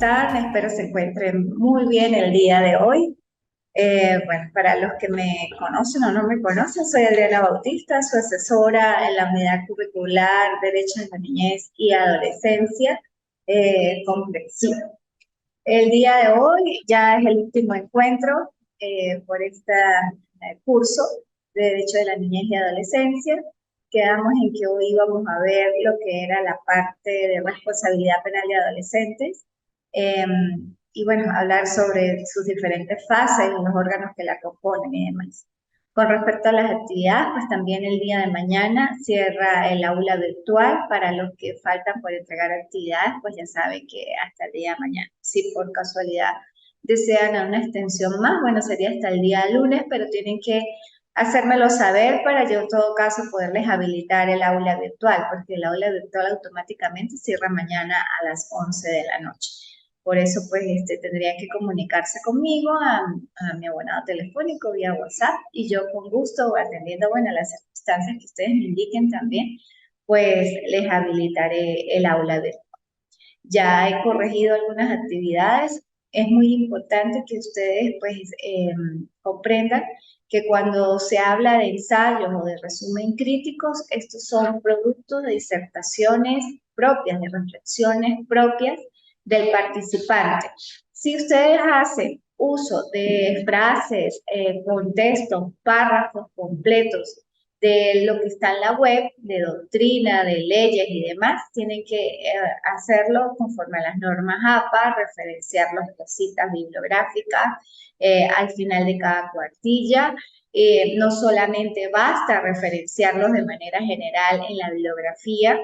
están? Espero se encuentren muy bien el día de hoy. Bueno, para los que me conocen o no me conocen, soy Adriana Bautista, su asesora en la unidad curricular Derecho de la Niñez y Adolescencia comprensiva. El día de hoy ya es el último encuentro por este curso de Derecho de la Niñez y Adolescencia. Quedamos en que hoy íbamos a ver lo que era la parte de responsabilidad penal de adolescentes eh, y bueno, hablar sobre sus diferentes fases y los órganos que la componen y demás. Con respecto a las actividades, pues también el día de mañana cierra el aula virtual. Para los que faltan por entregar actividades, pues ya saben que hasta el día de mañana. Si por casualidad desean una extensión más, bueno, sería hasta el día lunes, pero tienen que hacérmelo saber para yo en todo caso poderles habilitar el aula virtual, porque el aula virtual automáticamente cierra mañana a las 11 de la noche. Por eso, pues, tendrían que comunicarse conmigo a mi abonado telefónico vía WhatsApp y yo con gusto, atendiendo, bueno, las circunstancias que ustedes me indiquen también, pues les habilitaré el aula virtual. Ya he corregido algunas actividades. Es muy importante que ustedes, pues, comprendan que cuando se habla de ensayos o de resumen críticos, estos son productos de disertaciones propias, de reflexiones propias del participante. Si ustedes hacen uso de frases, contextos, párrafos completos de lo que está en la web, de doctrina, de leyes y demás, tienen que hacerlo conforme a las normas APA, referenciar las citas bibliográficas al final de cada cuartilla. No solamente basta referenciarlos de manera general en la bibliografía,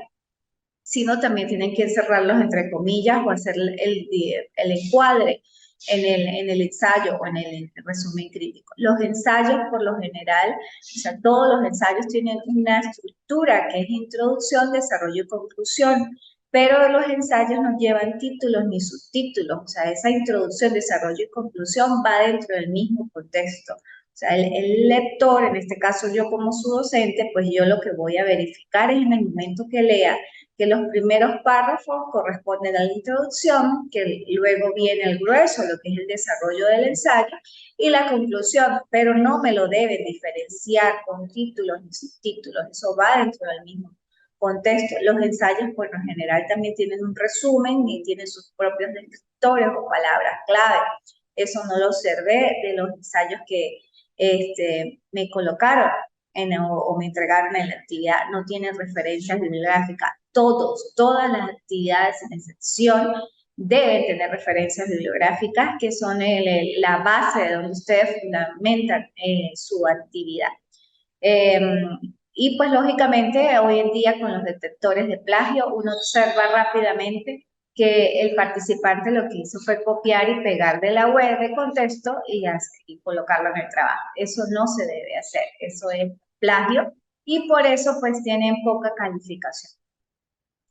sino también tienen que encerrarlos entre comillas o hacer el encuadre en el ensayo o en el resumen crítico. Los ensayos, por lo general, o sea, todos los ensayos tienen una estructura que es introducción, desarrollo y conclusión, pero los ensayos no llevan títulos ni subtítulos, o sea, esa introducción, desarrollo y conclusión va dentro del mismo contexto. O sea, el lector, en este caso yo como su docente, pues yo lo que voy a verificar es en el momento que lea que los primeros párrafos corresponden a la introducción, que luego viene el grueso, lo que es el desarrollo del ensayo, y la conclusión, pero no me lo deben diferenciar con títulos ni subtítulos, eso va dentro del mismo contexto. Los ensayos, por lo general, también tienen un resumen y tienen sus propios descriptores o palabras clave. Eso no lo observé de los ensayos que me colocaron o me entregaron en la actividad, no tienen referencias bibliográficas. Todas las actividades sin excepción deben tener referencias bibliográficas que son la base de donde ustedes fundamentan su actividad. Y pues lógicamente hoy en día con los detectores de plagio uno observa rápidamente que el participante lo que hizo fue copiar y pegar de la web de contexto y colocarlo en el trabajo. Eso no se debe hacer, eso es plagio y por eso pues tienen poca calificación.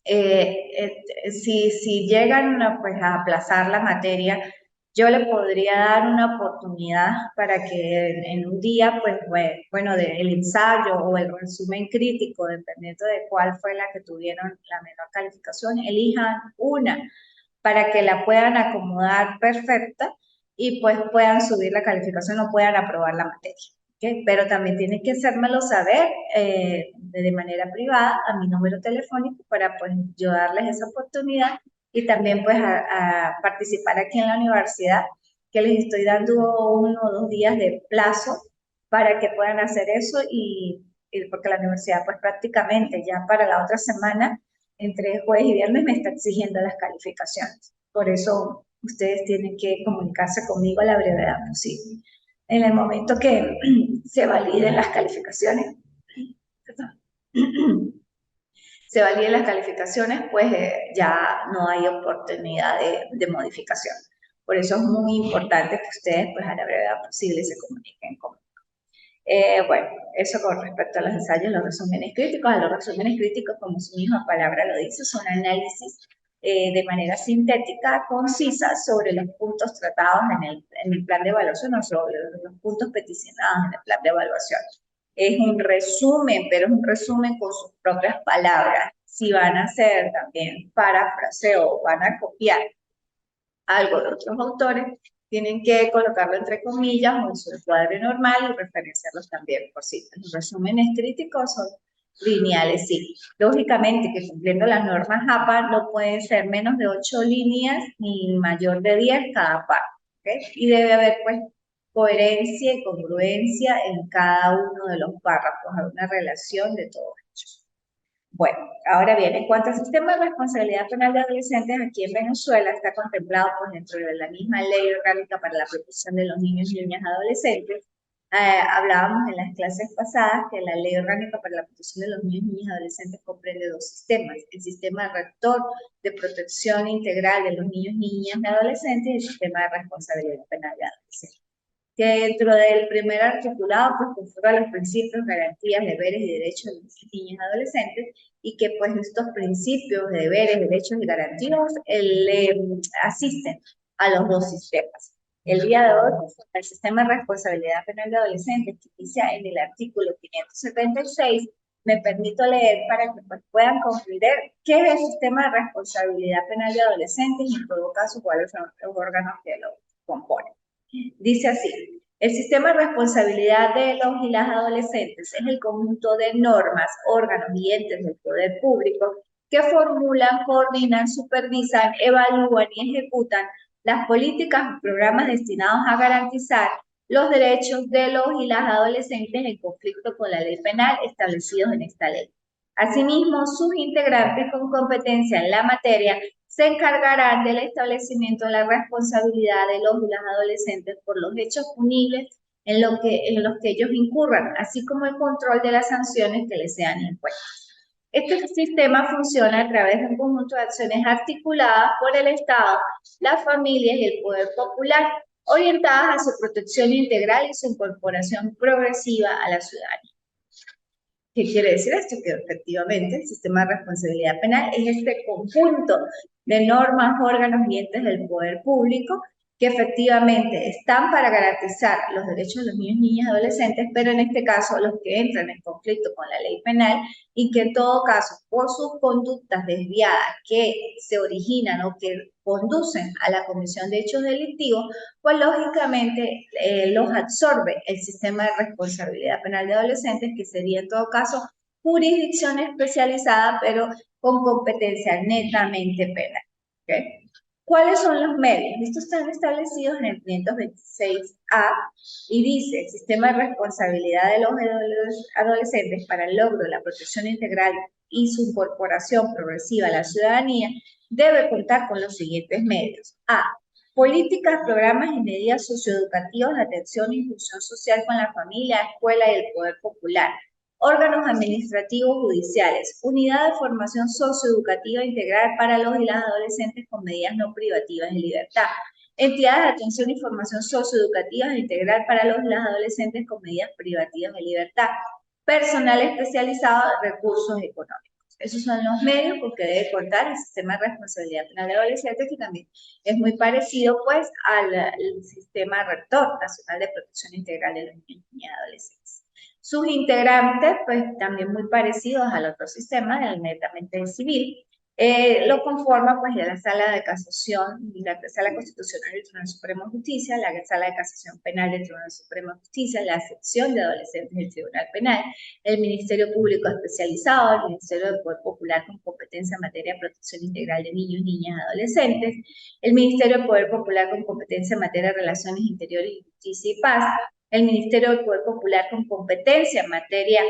Si llegan pues, a aplazar la materia, yo le podría dar una oportunidad para que en un día, pues bueno, del ensayo o el resumen crítico, dependiendo de cuál fue la que tuvieron la menor calificación, elijan una para que la puedan acomodar perfecta y pues puedan subir la calificación o puedan aprobar la materia. ¿Okay? Pero también tienen que hacérmelo saber de manera privada a mi número telefónico para pues yo darles esa oportunidad y también pues a participar aquí en la universidad, que les estoy dando 1 o 2 días de plazo para que puedan hacer eso y porque la universidad pues prácticamente ya para la otra semana entre jueves y viernes me está exigiendo las calificaciones. Por eso ustedes tienen que comunicarse conmigo a la brevedad posible. En el momento que se validen las calificaciones, se validen las calificaciones, pues ya no hay oportunidad de modificación. Por eso es muy importante que ustedes, pues a la brevedad posible, se comuniquen conmigo. Bueno, eso con respecto a los ensayos, los resúmenes críticos. A los resúmenes críticos, como su misma palabra lo dice, son análisis de manera sintética, concisa, sobre los puntos tratados en el plan de evaluación o sobre los puntos peticionados en el plan de evaluación. Es un resumen, pero es un resumen con sus propias palabras. Si van a hacer también parafraseo o van a copiar algo de otros autores, tienen que colocarlo entre comillas o en su encuadre normal y referenciarlos también por citas. Los resúmenes críticos son lineales, sí. Lógicamente que cumpliendo las normas APA no pueden ser menos de 8 líneas ni mayor de 10 cada parte. ¿Okay? Y debe haber pues coherencia y congruencia en cada uno de los párrafos, hay una relación de todo ello. Bueno, ahora bien, en cuanto al sistema de responsabilidad penal de adolescentes, aquí en Venezuela está contemplado pues, dentro de la misma ley orgánica para la protección de los niños, niñas y adolescentes. Hablábamos en las clases pasadas que la ley orgánica para la protección de los niños, niñas y adolescentes comprende dos sistemas: el sistema rector de protección integral de los niños, niñas y adolescentes y el sistema de responsabilidad penal de adolescentes, que dentro del primer articulado pues conforma los principios, garantías, deberes y derechos de los niños y adolescentes, y que pues estos principios, deberes, derechos y garantías le asisten a los dos sistemas. El día de hoy, el sistema de responsabilidad penal de adolescentes, que inicia en el artículo 576, me permito leer para que pues, puedan comprender qué es el sistema de responsabilidad penal de adolescentes y en todo caso cuáles son los órganos que lo componen. Dice así: el sistema de responsabilidad de los y las adolescentes es el conjunto de normas, órganos y entes del poder público que formulan, coordinan, supervisan, evalúan y ejecutan las políticas y programas destinados a garantizar los derechos de los y las adolescentes en conflicto con la ley penal establecidos en esta ley. Asimismo, sus integrantes con competencia en la materia se encargarán del establecimiento de la responsabilidad de los y las adolescentes por los hechos punibles en los que ellos incurran, así como el control de las sanciones que les sean impuestas. Este sistema funciona a través de un conjunto de acciones articuladas por el Estado, las familias y el poder popular, orientadas a su protección integral y su incorporación progresiva a la ciudadanía. ¿Qué quiere decir esto? Que efectivamente el sistema de responsabilidad penal es este conjunto de normas, órganos y entes del poder público que efectivamente están para garantizar los derechos de los niños, niñas y adolescentes, pero en este caso los que entran en conflicto con la ley penal y que en todo caso por sus conductas desviadas que se originan o que conducen a la comisión de hechos delictivos, pues lógicamente los absorbe el sistema de responsabilidad penal de adolescentes, que sería en todo caso jurisdicción especializada, pero con competencia netamente penal. ¿Okay? ¿Cuáles son los medios? Estos están establecidos en el 526A y dice: el sistema de responsabilidad de los adolescentes para el logro de la protección integral y su incorporación progresiva a la ciudadanía debe contar con los siguientes medios. A. Políticas, programas y medidas socioeducativas de atención e inclusión social con la familia, escuela y el poder popular. Órganos administrativos judiciales, unidad de formación socioeducativa integral para los y las adolescentes con medidas no privativas de libertad. Entidades de atención y formación socioeducativa integral para los y las adolescentes con medidas privativas de libertad. Personal especializado de recursos económicos. Esos son los medios con que debe contar el sistema de responsabilidad penal de adolescentes, que también es muy parecido pues al sistema rector nacional de protección integral de los niños y adolescentes. Sus integrantes, pues también muy parecidos al otro sistema, del netamente civil, lo conforma pues la Sala de Casación, la Sala Constitucional del Tribunal Supremo de Justicia, la Sala de Casación Penal del Tribunal Supremo de Justicia, la sección de adolescentes del Tribunal Penal, el Ministerio Público Especializado, el Ministerio del Poder Popular con competencia en materia de protección integral de niños, niñas y adolescentes, el Ministerio del Poder Popular con competencia en materia de relaciones interiores, justicia y paz, el Ministerio del Poder Popular con competencia en materia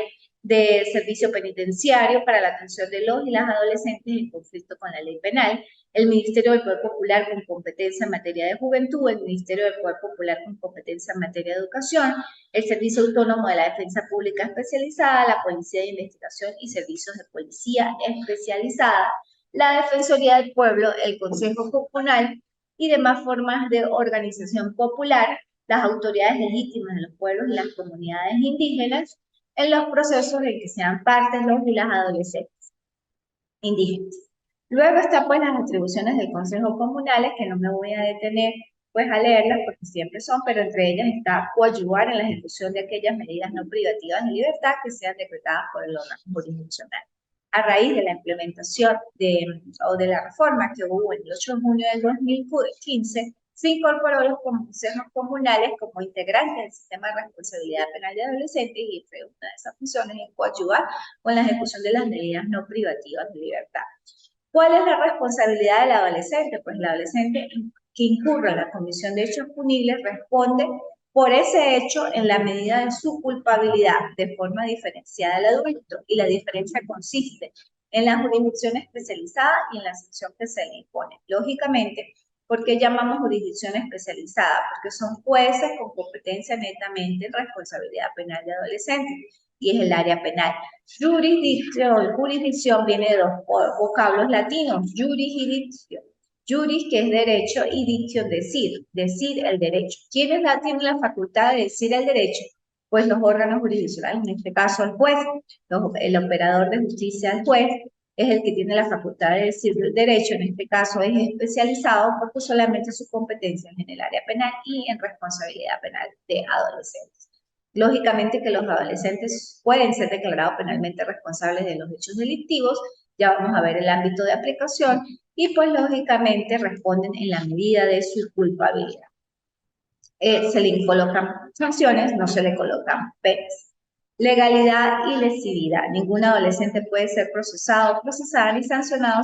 de servicio penitenciario para la atención de los y las adolescentes en conflicto con la ley penal, el Ministerio del Poder Popular con competencia en materia de juventud, el Ministerio del Poder Popular con competencia en materia de educación, el Servicio Autónomo de la Defensa Pública Especializada, la Policía de Investigación y Servicios de Policía Especializada, la Defensoría del Pueblo, el Consejo Comunal y demás formas de organización popular, las autoridades legítimas de los pueblos y las comunidades indígenas, en los procesos en que sean partes los y las adolescentes indígenas. Luego están pues las atribuciones del Consejo Comunales, que no me voy a detener pues a leerlas porque siempre son, pero entre ellas está coadyuvar en la ejecución de aquellas medidas no privativas de libertad que sean decretadas por el órgano jurisdiccional. a raíz de la implementación o de la reforma que hubo el 8 de junio del 2015, se incorporó los consejos comunales como integrantes del sistema de responsabilidad penal de adolescentes y entre una de esas funciones es coadyuvar con la ejecución de las medidas no privativas de libertad. ¿Cuál es la responsabilidad del adolescente? Pues el adolescente que incurra en la comisión de hechos punibles responde por ese hecho en la medida de su culpabilidad, de forma diferenciada al adulto, y la diferencia consiste en la jurisdicción especializada y en la sanción que se le impone. Lógicamente, ¿por qué llamamos jurisdicción especializada? Porque son jueces con competencia netamente en responsabilidad penal de adolescentes, y es el área penal. Jurisdicción viene de dos vocablos latinos, juris y dictio. Juris, que es derecho, y dictio, decir el derecho. ¿Quiénes tienen la facultad de decir el derecho? Pues los órganos jurisdiccionales, en este caso el juez, el operador de justicia, el juez, es el que tiene la facultad de decir el derecho, en este caso es especializado porque solamente su competencia es en el área penal y en responsabilidad penal de adolescentes. Lógicamente que los adolescentes pueden ser declarados penalmente responsables de los hechos delictivos, ya vamos a ver el ámbito de aplicación, y pues lógicamente responden en la medida de su culpabilidad. Se le colocan sanciones, no se le colocan penas. Legalidad y lesividad. Ningún adolescente puede ser procesado, procesada ni sancionado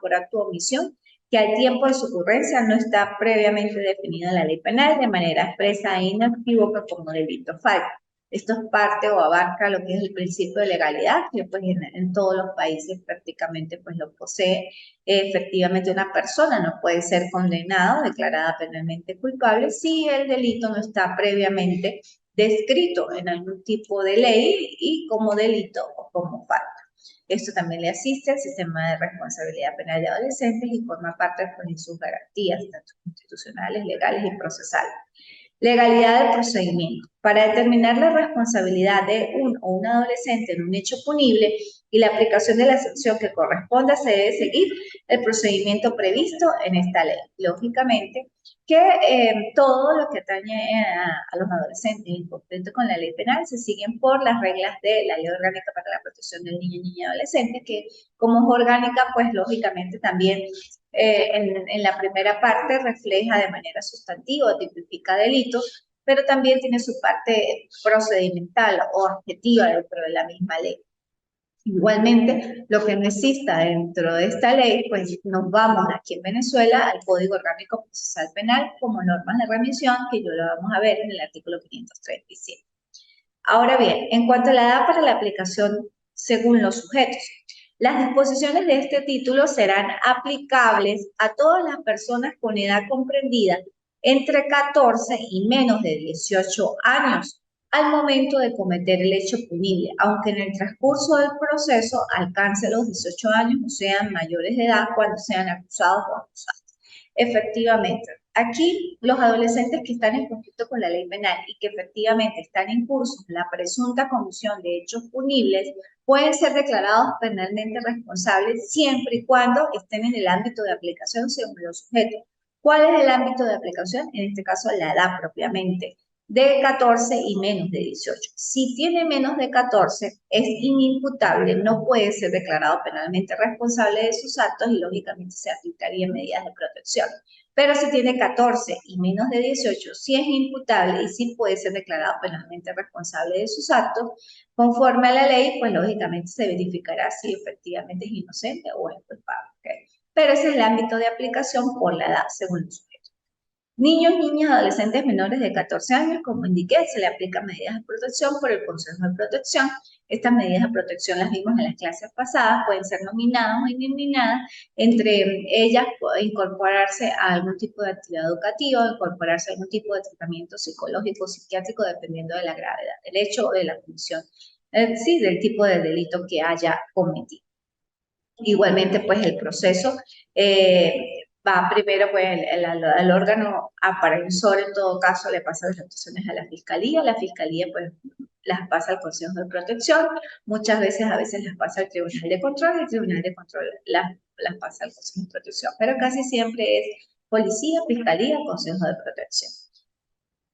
por acto o omisión que al tiempo de su ocurrencia no está previamente definido en la ley penal de manera expresa e inequívoca como delito falso. Esto es parte o abarca lo que es el principio de legalidad, que pues en todos los países prácticamente pues lo posee. Efectivamente, una persona no puede ser condenada o declarada penalmente culpable si el delito no está previamente descrito en algún tipo de ley y como delito o como falta. Esto también le asiste al sistema de responsabilidad penal de adolescentes y forma parte de sus garantías, tanto constitucionales, legales y procesales. Legalidad del procedimiento. Para determinar la responsabilidad de un o una adolescente en un hecho punible y la aplicación de la sanción que corresponda, se debe seguir el procedimiento previsto en esta ley. Lógicamente, que todo lo que atañe a los adolescentes, en concreto con la ley penal, se siguen por las reglas de la Ley Orgánica para la Protección del Niño, Niña y Adolescente, que como es orgánica, pues lógicamente también en la primera parte refleja de manera sustantiva, tipifica delitos, pero también tiene su parte procedimental o objetiva dentro de la misma ley. Igualmente, lo que no exista dentro de esta ley, pues nos vamos aquí en Venezuela al Código Orgánico Procesal Penal como normas de remisión, que yo lo vamos a ver en el artículo 537. Ahora bien, en cuanto a la edad para la aplicación según los sujetos, las disposiciones de este título serán aplicables a todas las personas con edad comprendida entre 14 y menos de 18 años al momento de cometer el hecho punible, aunque en el transcurso del proceso alcance los 18 años o sean mayores de edad cuando sean acusados o acusadas. Efectivamente, aquí los adolescentes que están en conflicto con la ley penal y que efectivamente están en curso la presunta comisión de hechos punibles pueden ser declarados penalmente responsables siempre y cuando estén en el ámbito de aplicación según los sujetos. ¿Cuál es el ámbito de aplicación? En este caso, la edad propiamente, de 14 y menos de 18. Si tiene menos de 14, es inimputable, no puede ser declarado penalmente responsable de sus actos y lógicamente se aplicarían medidas de protección. Pero si tiene 14 y menos de 18, sí es imputable y sí puede ser declarado penalmente responsable de sus actos. Conforme a la ley, pues lógicamente se verificará si efectivamente es inocente o es culpable. ¿Okay? Pero ese es el ámbito de aplicación por la edad, según el sujeto. Niños, niñas, adolescentes menores de 14 años, como indiqué, se le aplican medidas de protección por el Consejo de Protección. Estas medidas de protección las vimos en las clases pasadas, pueden ser nominadas o indemnizadas, entre ellas incorporarse a algún tipo de actividad educativa, incorporarse a algún tipo de tratamiento psicológico o psiquiátrico, dependiendo de la gravedad del hecho o de la comisión, sí, del tipo de delito que haya cometido. Igualmente, pues el proceso va primero, pues el órgano aparejador en todo caso le pasa las actuaciones a la fiscalía pues las pasa al Consejo de Protección, muchas veces, a veces las pasa al Tribunal de Control, y el Tribunal de Control las pasa al Consejo de Protección, pero casi siempre es policía, fiscalía, Consejo de Protección.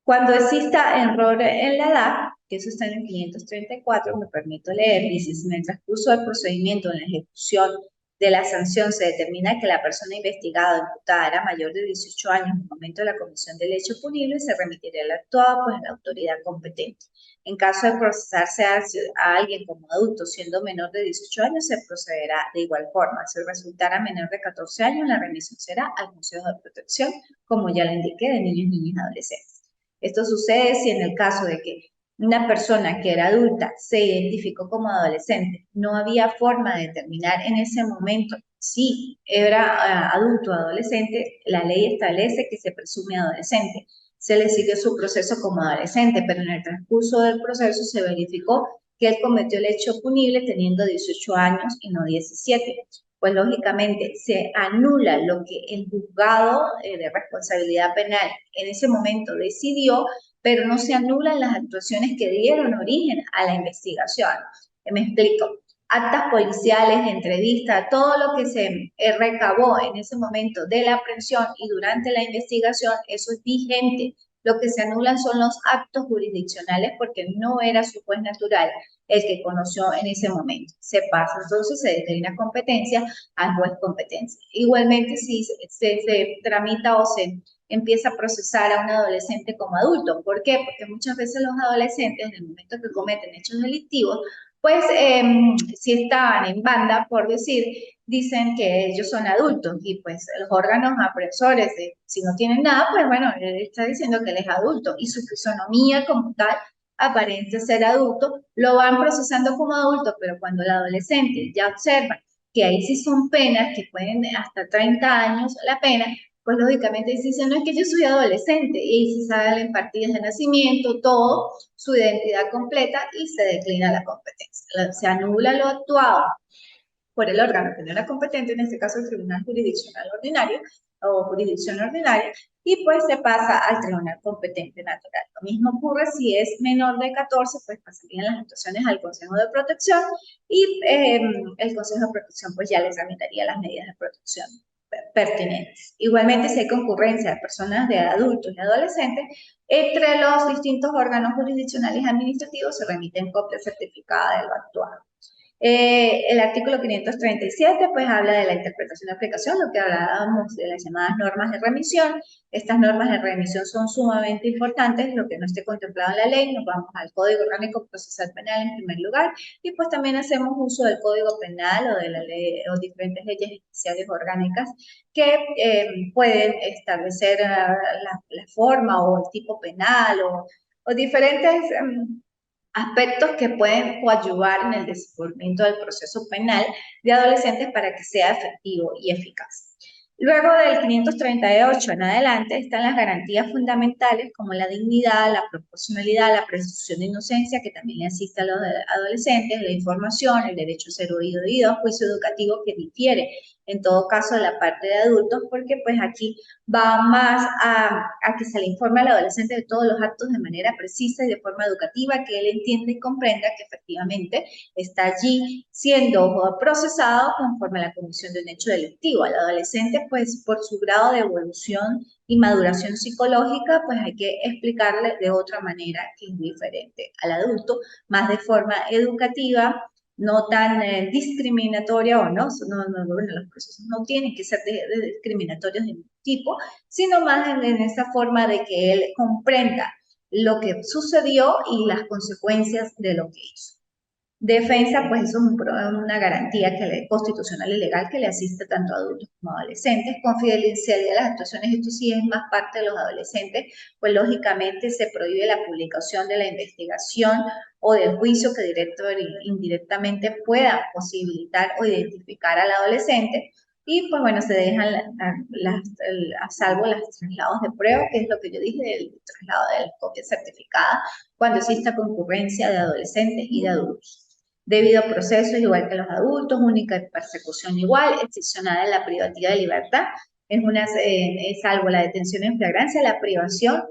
Cuando exista error en la edad, que eso está en el 534, me permito leer, dice, si en el transcurso del procedimiento en la ejecución de la sanción se determina que la persona investigada o imputada era mayor de 18 años en el momento de la comisión del hecho punible, se remitirá el actuado pues, a la autoridad competente. En caso de procesarse a alguien como adulto siendo menor de 18 años, se procederá de igual forma. Si resultara menor de 14 años, la remisión será al Consejo de Protección, como ya le indiqué, de niños, niñas y adolescentes. Esto sucede si en el caso de que una persona que era adulta se identificó como adolescente, no había forma de determinar en ese momento si era adulto o adolescente, la ley establece que se presume adolescente. Se le sigue su proceso como adolescente, pero en el transcurso del proceso se verificó que él cometió el hecho punible teniendo 18 años y no 17. Pues lógicamente se anula lo que el juzgado de responsabilidad penal en ese momento decidió, pero no se anulan las actuaciones que dieron origen a la investigación. Me explico. Actas policiales, entrevistas, todo lo que se recabó en ese momento de la aprehensión y durante la investigación, eso es vigente. Lo que se anulan son los actos jurisdiccionales porque no era su juez natural el que conoció en ese momento. Se pasa, entonces se declina competencia al juez competencia. Igualmente, si se tramita o se empieza a procesar a un adolescente como adulto. ¿Por qué? Porque muchas veces los adolescentes, en el momento que cometen hechos delictivos, pues si estaban en banda, por decir, dicen que ellos son adultos y pues los órganos apresores, si no tienen nada, pues bueno, él está diciendo que él es adulto y su fisonomía como tal aparente ser adulto, lo van procesando como adulto, pero cuando el adolescente ya observa que ahí sí son penas que pueden hasta 30 años la pena, pues lógicamente dicen, no es que yo soy adolescente, y se salen partidas de nacimiento, todo, su identidad completa y se declina la competencia. Se anula lo actuado por el órgano que no era competente, en este caso el Tribunal Jurisdiccional Ordinario o Jurisdicción Ordinaria, y pues se pasa al Tribunal Competente Natural. Lo mismo ocurre si es menor de 14, pues pasarían las actuaciones al Consejo de Protección y el Consejo de Protección pues ya les tramitaría las medidas de protección pertinentes. Igualmente, si hay concurrencia de personas de adultos y adolescentes, entre los distintos órganos jurisdiccionales y administrativos se remiten copias certificadas de lo actuado. El artículo 537 pues habla de la interpretación de aplicación, lo que hablábamos de las llamadas normas de remisión. Estas normas de remisión son sumamente importantes, lo que no esté contemplado en la ley, nos vamos al Código Orgánico Procesal Penal en primer lugar, y pues también hacemos uso del Código Penal o de la ley, o diferentes leyes especiales orgánicas que pueden establecer la forma o el tipo penal o diferentes aspectos que pueden coadyuvar en el desenvolvimiento del proceso penal de adolescentes para que sea efectivo y eficaz. Luego del 538 en adelante están las garantías fundamentales como la dignidad, la proporcionalidad, la presunción de inocencia, que también le asiste a los adolescentes, la información, el derecho a ser oído, juicio educativo que difiere en todo caso de la parte de adultos, porque pues aquí va más a que se le informe al adolescente de todos los actos de manera precisa y de forma educativa, que él entienda y comprenda que efectivamente está allí siendo procesado conforme a la comisión de un hecho delictivo. Al adolescente, pues por su grado de evolución y maduración psicológica, pues hay que explicarle de otra manera que es diferente al adulto, más de forma educativa, no tan discriminatoria o bueno, los procesos no tienen que ser de discriminatorios de ningún tipo, sino más en esa forma de que él comprenda lo que sucedió y las consecuencias de lo que hizo. Defensa, pues eso es una garantía constitucional y legal que le asiste tanto a adultos como a adolescentes. Confidencialidad de las actuaciones, esto sí es más parte de los adolescentes, pues lógicamente se prohíbe la publicación de la investigación o del juicio que directo o indirectamente pueda posibilitar o identificar al adolescente. Y pues bueno, se dejan a salvo los traslados de prueba, que es lo que yo dije, el traslado de las copias certificadas, cuando exista concurrencia de adolescentes y de adultos. Debido proceso, igual que los adultos, única persecución igual, excepcionada de la privativa de libertad, es salvo la detención en flagrancia, la privación,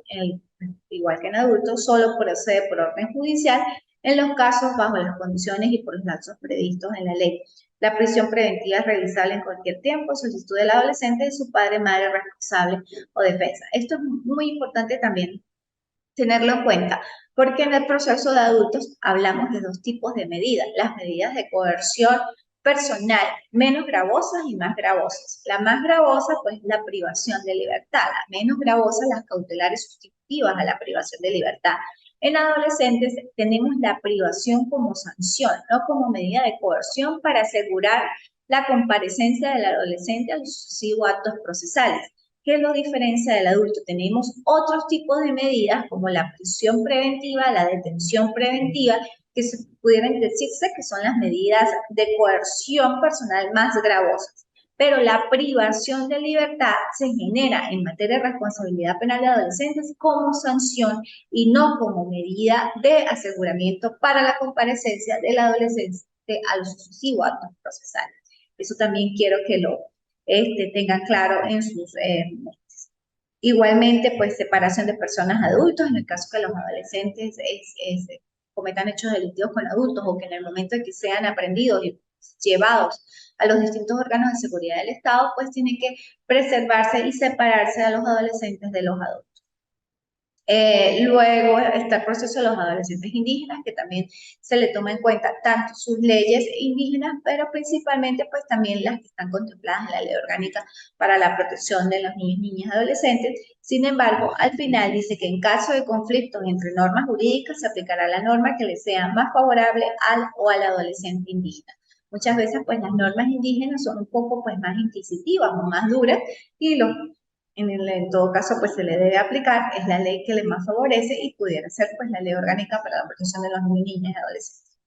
igual que en adultos, solo procede por orden judicial en los casos bajo las condiciones y por los lapsos previstos en la ley. La prisión preventiva es realizable en cualquier tiempo, solicitud del adolescente de su padre, madre responsable o defensa. Esto es muy importante también tenerlo en cuenta, porque en el proceso de adultos hablamos de dos tipos de medidas, las medidas de coerción personal, menos gravosas y más gravosas. La más gravosa, pues, la privación de libertad, la menos gravosa, las cautelares sustitutivas a la privación de libertad. En adolescentes tenemos la privación como sanción, no como medida de coerción para asegurar la comparecencia del adolescente a los sucesivos actos procesales. ¿Qué lo diferencia del adulto? Tenemos otros tipos de medidas como la prisión preventiva, la detención preventiva, que se pudieran decirse que son las medidas de coerción personal más gravosas. Pero la privación de libertad se genera en materia de responsabilidad penal de adolescentes como sanción y no como medida de aseguramiento para la comparecencia del adolescente a los sucesivos actos procesales. Eso también quiero que lo tengan claro en sus mentes. Igualmente, pues separación de personas adultos, en el caso que los adolescentes cometan hechos delictivos con adultos o que en el momento de que sean aprendidos y llevados a los distintos órganos de seguridad del Estado, pues tienen que preservarse y separarse a los adolescentes de los adultos. Luego está el proceso de los adolescentes indígenas, que también se le toma en cuenta tanto sus leyes indígenas, pero principalmente pues también las que están contempladas en la ley orgánica para la protección de los niños, niñas y adolescentes. Sin embargo, al final dice que en caso de conflictos entre normas jurídicas se aplicará la norma que le sea más favorable al o al adolescente indígena. Muchas veces pues las normas indígenas son un poco pues más inquisitivas o más duras y los en todo caso, pues se le debe aplicar, es la ley que le más favorece y pudiera ser pues la ley orgánica para la protección de los niños, niñas y adolescentes.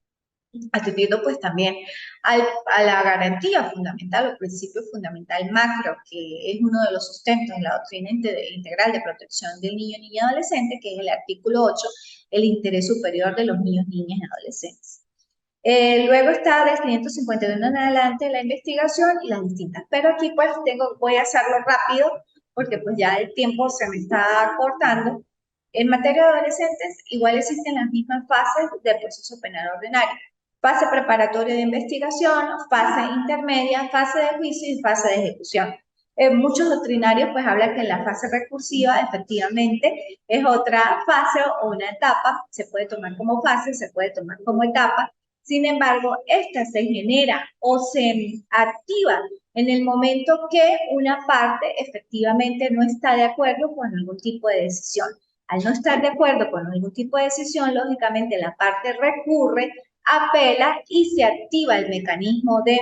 Atendiendo pues también a la garantía fundamental o principio fundamental macro, que es uno de los sustentos de la doctrina integral de protección del niño, niña y adolescente, que es el artículo 8, el interés superior de los niños, niñas y adolescentes. Luego está del 551 en adelante la investigación y las distintas. Pero aquí pues voy a hacerlo rápido porque pues ya el tiempo se me está cortando. En materia de adolescentes, igual existen las mismas fases del proceso penal ordinario. Fase preparatoria de investigación, fase intermedia, fase de juicio y fase de ejecución. Muchos doctrinarios pues hablan que la fase recursiva efectivamente es otra fase o una etapa, se puede tomar como fase, se puede tomar como etapa. Sin embargo, esta se genera o se activa en el momento que una parte efectivamente no está de acuerdo con algún tipo de decisión. Al no estar de acuerdo con algún tipo de decisión, lógicamente la parte recurre, apela y se activa el mecanismo de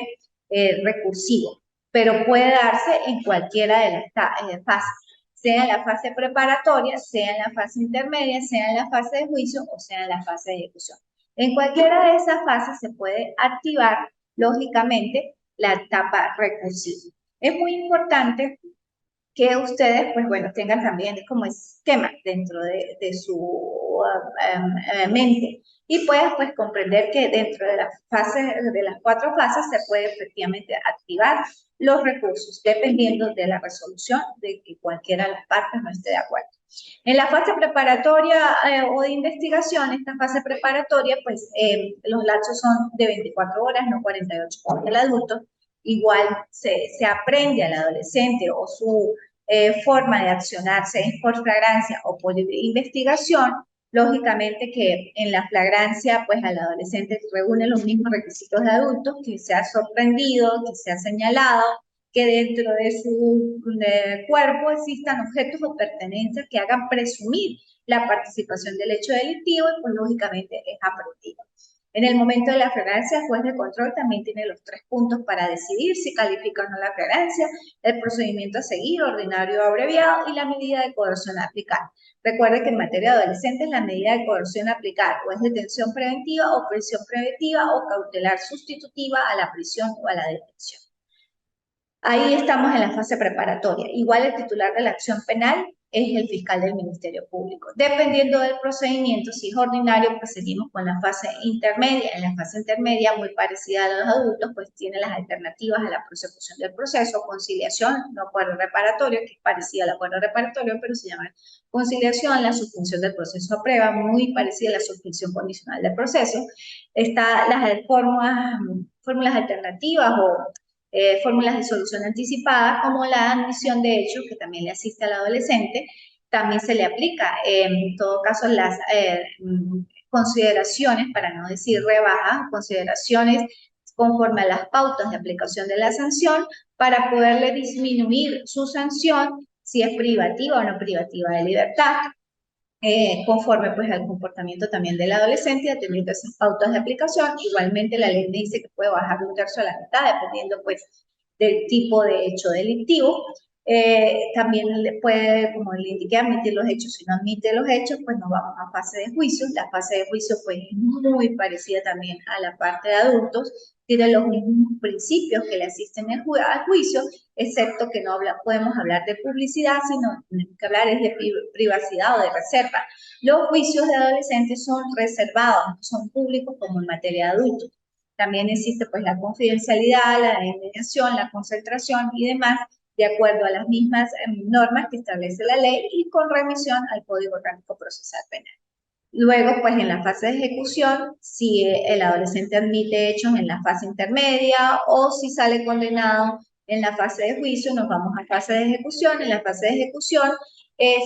recursivo, pero puede darse en cualquiera de las fases, sea en la fase preparatoria, sea en la fase intermedia, sea en la fase de juicio o sea en la fase de ejecución. En cualquiera de esas fases se puede activar, lógicamente, la etapa recursiva. Es muy importante que ustedes, pues bueno, tengan también como esquema dentro de su mente y puedas pues comprender que dentro de las fases, de las 4 fases se puede efectivamente activar los recursos dependiendo de la resolución de que cualquiera de las partes no esté de acuerdo. En la fase preparatoria o de investigación, esta fase preparatoria, pues los lapsos son de 24 horas, no 48 horas. El adulto igual se aprende al adolescente o su forma de accionarse es por flagrancia o por investigación. Lógicamente que en la flagrancia, pues al adolescente reúne los mismos requisitos de adultos, que se ha sorprendido, que se ha señalado, que dentro de su cuerpo existan objetos o pertenencias que hagan presumir la participación del hecho delictivo y pues lógicamente es aprendido. En el momento de la flagrancia, el juez de control también tiene los 3 puntos para decidir si califica o no la flagrancia, el procedimiento a seguir, ordinario o abreviado, y la medida de coerción a aplicar. Recuerde que en materia de adolescentes la medida de coerción a aplicar o es detención preventiva o prisión preventiva o cautelar sustitutiva a la prisión o a la detención. Ahí estamos en la fase preparatoria. Igual el titular de la acción penal es el fiscal del Ministerio Público. Dependiendo del procedimiento, si es ordinario, pues seguimos con la fase intermedia. En la fase intermedia, muy parecida a los adultos, pues tiene las alternativas a la prosecución del proceso, conciliación, no acuerdo reparatorio, que es parecida al acuerdo reparatorio, pero se llama conciliación, la suspensión del proceso a prueba, muy parecida a la suspensión condicional del proceso. Está las fórmulas alternativas o fórmulas de solución anticipada, como la admisión de hechos, que también le asiste al adolescente, también se le aplica, en todo caso, las consideraciones, para no decir rebajas, consideraciones conforme a las pautas de aplicación de la sanción para poderle disminuir su sanción si es privativa o no privativa de libertad. Conforme pues al comportamiento también del adolescente, atendiendo esas pautas de aplicación. Igualmente la ley dice que puede bajar de un tercio a la mitad, dependiendo pues del tipo de hecho delictivo. También le puede, como le indiqué, admitir los hechos. Si no admite los hechos, pues nos vamos a fase de juicio. La fase de juicio pues es muy parecida también a la parte de adultos, tiene los mismos principios que le asisten al juicio, excepto que no podemos hablar de publicidad, sino que hablar es de privacidad o de reserva. Los juicios de adolescentes son reservados, no son públicos como en materia de adultos. También existe pues la confidencialidad, la indemnización, la concentración y demás, de acuerdo a las mismas normas que establece la ley y con remisión al Código Orgánico Procesal Penal. Luego, pues en la fase de ejecución, si el adolescente admite hechos en la fase intermedia o si sale condenado en la fase de juicio, nos vamos a fase de ejecución. En la fase de ejecución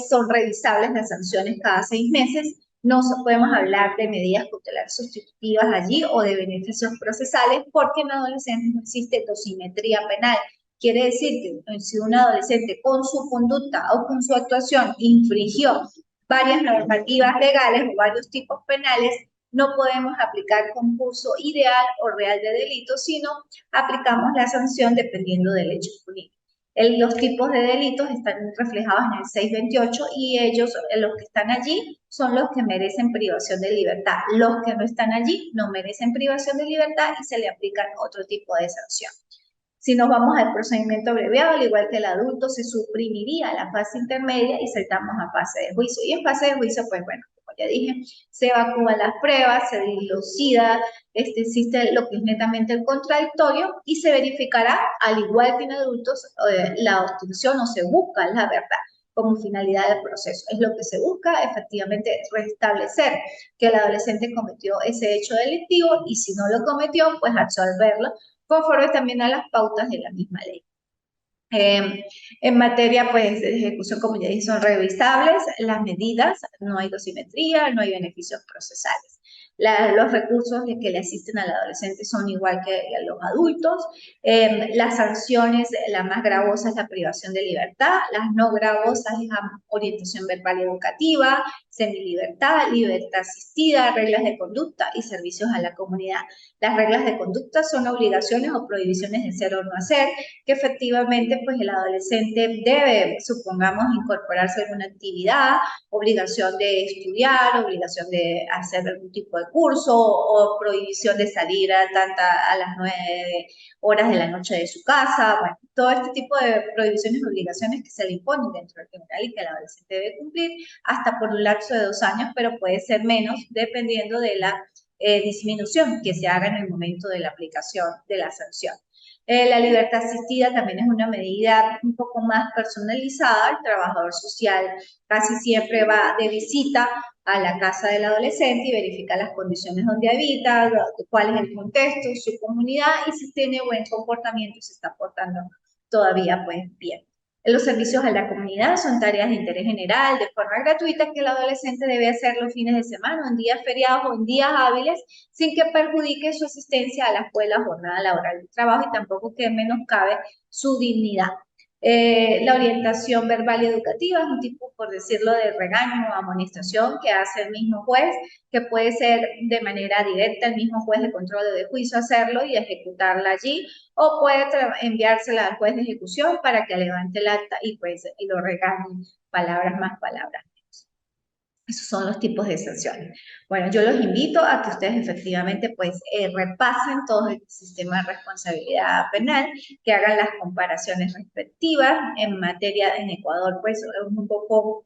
son revisables las sanciones cada 6 meses. No podemos hablar de medidas cautelares sustitutivas allí o de beneficios procesales porque en adolescentes no existe dosimetría penal. Quiere decir que si un adolescente con su conducta o con su actuación infringió varias normativas legales o varios tipos penales, no podemos aplicar concurso ideal o real de delito, sino aplicamos la sanción dependiendo del hecho punido. Los tipos de delitos están reflejados en el 628 y ellos, los que están allí, son los que merecen privación de libertad. Los que no están allí no merecen privación de libertad y se le aplican otro tipo de sanción. Si nos vamos al procedimiento abreviado, al igual que el adulto, se suprimiría la fase intermedia y saltamos a fase de juicio. Y en fase de juicio, pues bueno, como ya dije, se evacúan las pruebas, se dilucida, existe lo que es netamente el contradictorio y se verificará, al igual que en adultos, la obstrucción o se busca la verdad como finalidad del proceso. Es lo que se busca, efectivamente, restablecer que el adolescente cometió ese hecho delictivo y si no lo cometió, pues absolverlo conforme también a las pautas de la misma ley. En materia pues, de ejecución, como ya dije, son revisables las medidas, no hay dosimetría, no hay beneficios procesales. Los recursos que le asisten al adolescente son igual que a los adultos. Las sanciones, la más gravosa es la privación de libertad, las no gravosas es la orientación verbal y educativa, semilibertad, libertad asistida, reglas de conducta y servicios a la comunidad. Las reglas de conducta son obligaciones o prohibiciones de ser o no hacer, que efectivamente pues el adolescente debe, supongamos, incorporarse a alguna actividad, obligación de estudiar, obligación de hacer algún tipo de curso o prohibición de salir a las 9 horas de la noche de su casa, bueno, todo este tipo de prohibiciones y obligaciones que se le imponen dentro del criminal y que el adolescente debe cumplir hasta por un lapso de 2 años, pero puede ser menos dependiendo de la disminución que se haga en el momento de la aplicación de la sanción. La libertad asistida también es una medida un poco más personalizada. El trabajador social casi siempre va de visita a la casa del adolescente y verifica las condiciones donde habita, cuál es el contexto, su comunidad y si tiene buen comportamiento y se está portando todavía pues bien. Los servicios a la comunidad son tareas de interés general, de forma gratuita, que el adolescente debe hacer los fines de semana, en días feriados o en días hábiles, sin que perjudique su asistencia a la escuela, jornada laboral de trabajo y tampoco que menoscabe su dignidad. La orientación verbal y educativa es un tipo, por decirlo, de regaño o amonestación que hace el mismo juez, que puede ser de manera directa el mismo juez de control o de juicio hacerlo y ejecutarla allí, o puede enviársela al juez de ejecución para que levante el acta y pues lo regañe, palabras más, palabras menos. Esos son los tipos de sanciones. Bueno, yo los invito a que ustedes efectivamente pues repasen todo el sistema de responsabilidad penal, que hagan las comparaciones respectivas. En materia en Ecuador pues es un poco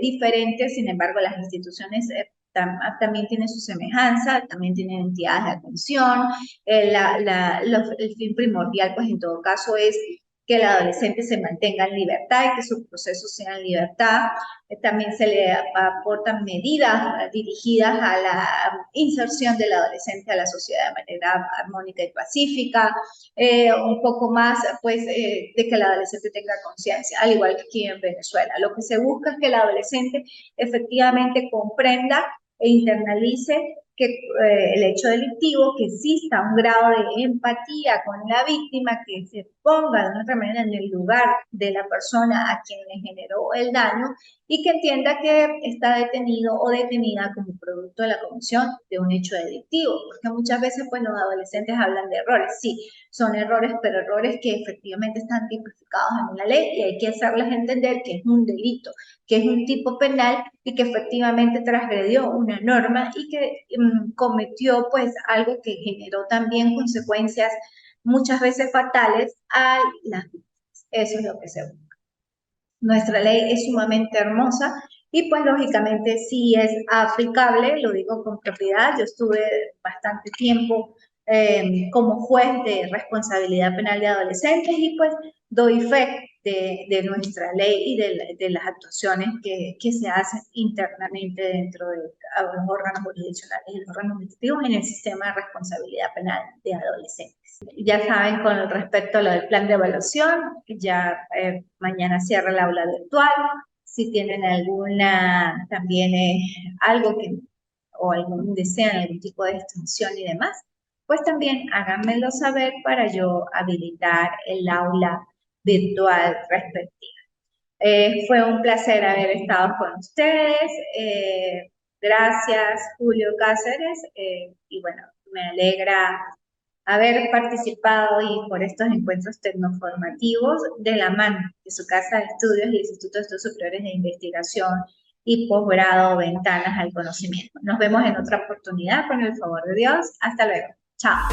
diferente, sin embargo las instituciones también tienen su semejanza, también tienen entidades de atención. El fin primordial pues en todo caso es que el adolescente se mantenga en libertad y que sus procesos sean en libertad. También se le aportan medidas dirigidas a la inserción del adolescente a la sociedad de manera armónica y pacífica, un poco más pues de que el adolescente tenga conciencia, al igual que aquí en Venezuela. Lo que se busca es que el adolescente efectivamente comprenda e internalice que el hecho delictivo, que exista un grado de empatía con la víctima, que se ponga de una otra manera en el lugar de la persona a quien le generó el daño y que entienda que está detenido o detenida como producto de la comisión de un hecho delictivo, porque muchas veces pues los adolescentes hablan de errores, sí, son errores, pero errores que efectivamente están tipificados en una ley y hay que hacerles entender que es un delito, que es un tipo penal y que efectivamente transgredió una norma y que cometió pues algo que generó también consecuencias muchas veces fatales a las víctimas. Eso es lo que se busca. Nuestra ley es sumamente hermosa y pues lógicamente sí es aplicable, lo digo con propiedad. Yo estuve bastante tiempo como juez de responsabilidad penal de adolescentes y pues doy fe de nuestra ley y de las actuaciones que se hacen internamente dentro de los órganos jurisdiccionales y los órganos administrativos en el sistema de responsabilidad penal de adolescentes. Ya saben, con respecto a lo del plan de evaluación, ya mañana cierra el aula virtual. Si tienen alguna, también algo que, o algún desean algún tipo de extensión y demás, pues también háganmelo saber para yo habilitar el aula virtual respectiva. Fue un placer haber estado con ustedes. Gracias, Julio Cáceres. Y bueno, me alegra haber participado y por estos encuentros tecnoformativos de la mano de su Casa de Estudios y el Instituto de Estudios Superiores de Investigación y Posgrado Ventanas al Conocimiento. Nos vemos en otra oportunidad, con el favor de Dios. Hasta luego. Chao.